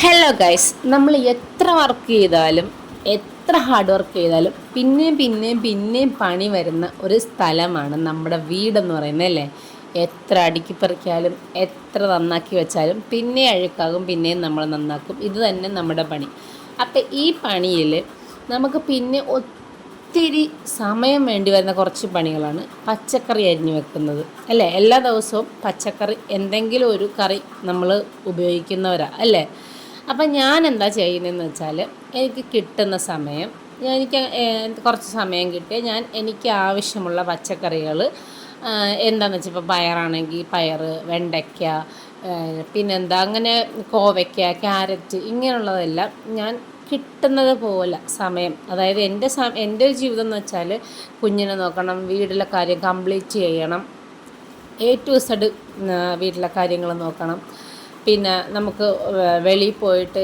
Hello guys, നമ്മൾ എത്ര work ചെയ്താലും എത്ര ഹാർഡ് വർക്ക് ചെയ്താലും പിന്നെയും പണി വരുന്ന ഒരു സ്ഥലമാണ് നമ്മുടെ വീടെന്ന് പറയുന്നത് അല്ലേ. എത്ര അടുക്കി പറിക്കാലും എത്ര നന്നാക്കി വെച്ചാലും പിന്നെ അഴുക്കാകും, പിന്നെയും നമ്മൾ നന്നാക്കും. ഇത് തന്നെ നമ്മുടെ പണി. അപ്പം ഈ പണിയിൽ നമുക്ക് പിന്നെ ഒത്തിരി സമയം വേണ്ടി വരുന്ന കുറച്ച് പണികളാണ് പച്ചക്കറി അരിഞ്ഞു വെക്കുന്നത് അല്ലേ. എല്ലാ ദിവസവും പച്ചക്കറി എന്തെങ്കിലും ഒരു കറി നമ്മൾ ഉപയോഗിക്കുന്നവരാണ് അല്ലേ. അപ്പം ഞാൻ എന്താ ചെയ്യുന്നതെന്ന് വെച്ചാൽ, എനിക്ക് കിട്ടുന്ന സമയം എനിക്ക് കുറച്ച് സമയം കിട്ടിയാൽ ഞാൻ എനിക്ക് ആവശ്യമുള്ള പച്ചക്കറികൾ എന്താണെന്ന് വെച്ചാൽ, ഇപ്പോൾ പയറാണെങ്കിൽ പയർ, വെണ്ടയ്ക്ക, പിന്നെന്താ അങ്ങനെ കോവയ്ക്ക, ക്യാരറ്റ്, ഇങ്ങനെയുള്ളതെല്ലാം ഞാൻ കിട്ടുന്നത് പോലെ സമയം, അതായത് എൻ്റെ ഒരു ജീവിതം എന്ന് വെച്ചാൽ കുഞ്ഞിനെ നോക്കണം, വീട്ടിലെ കാര്യം കംപ്ലീറ്റ് ചെയ്യണം, A to Z വീട്ടിലെ കാര്യങ്ങൾ നോക്കണം. പിന്നെ നമുക്ക് വെളിയിൽ പോയിട്ട്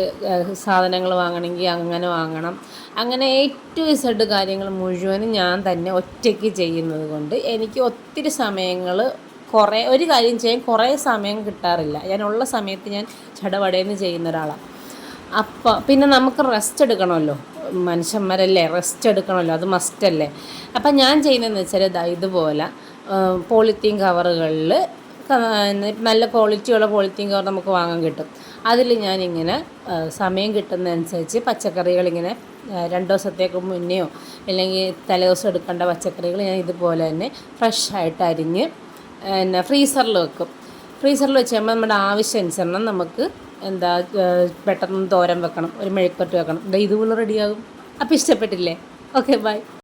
സാധനങ്ങൾ വാങ്ങണമെങ്കിൽ അങ്ങനെ വാങ്ങണം. അങ്ങനെ A to Z കാര്യങ്ങൾ മുഴുവനും ഞാൻ തന്നെ ഒറ്റയ്ക്ക് ചെയ്യുന്നത് കൊണ്ട് എനിക്ക് ഒത്തിരി സമയങ്ങൾ ഒരു കാര്യം ചെയ്യാൻ കുറേ സമയം കിട്ടാറില്ല. ഞാനുള്ള സമയത്ത് ഞാൻ ചടപടയെന്ന് ചെയ്യുന്ന ഒരാളാണ്. അപ്പോൾ പിന്നെ നമുക്ക് റെസ്റ്റ് എടുക്കണമല്ലോ, മനുഷ്യന്മാരല്ലേ, റെസ്റ്റ് എടുക്കണമല്ലോ, അത് മസ്റ്റല്ലേ. അപ്പം ഞാൻ ചെയ്യുന്നതെന്ന് വെച്ചാൽ ഇതുപോലെ പോളിത്തീൻ കവറുകളിൽ നല്ല ക്വാളിറ്റിയുള്ള പോളിത്തീൻ കവർ നമുക്ക് വാങ്ങാൻ കിട്ടും. അതിൽ ഞാനിങ്ങനെ സമയം കിട്ടുന്നതനുസരിച്ച് പച്ചക്കറികളിങ്ങനെ 2 ദിവസത്തേക്ക് മുന്നെയോ അല്ലെങ്കിൽ തലേദിവസം എടുക്കേണ്ട പച്ചക്കറികൾ ഞാൻ ഇതുപോലെ തന്നെ ഫ്രഷായിട്ട് അരിഞ്ഞ് ഫ്രീസറിൽ വെക്കും. ഫ്രീസറിൽ വെച്ച് കഴിയുമ്പോൾ നമ്മുടെ ആവശ്യാനുസരണം നമുക്ക് പെട്ടെന്ന് തോരൻ വെക്കണം, ഒരു മെഴുക്കുവരട്ടി വെക്കണം, ഇതുപോലെ റെഡിയാകും. അപ്പോൾ ഇഷ്ടപ്പെട്ടില്ലേ? Okay, by.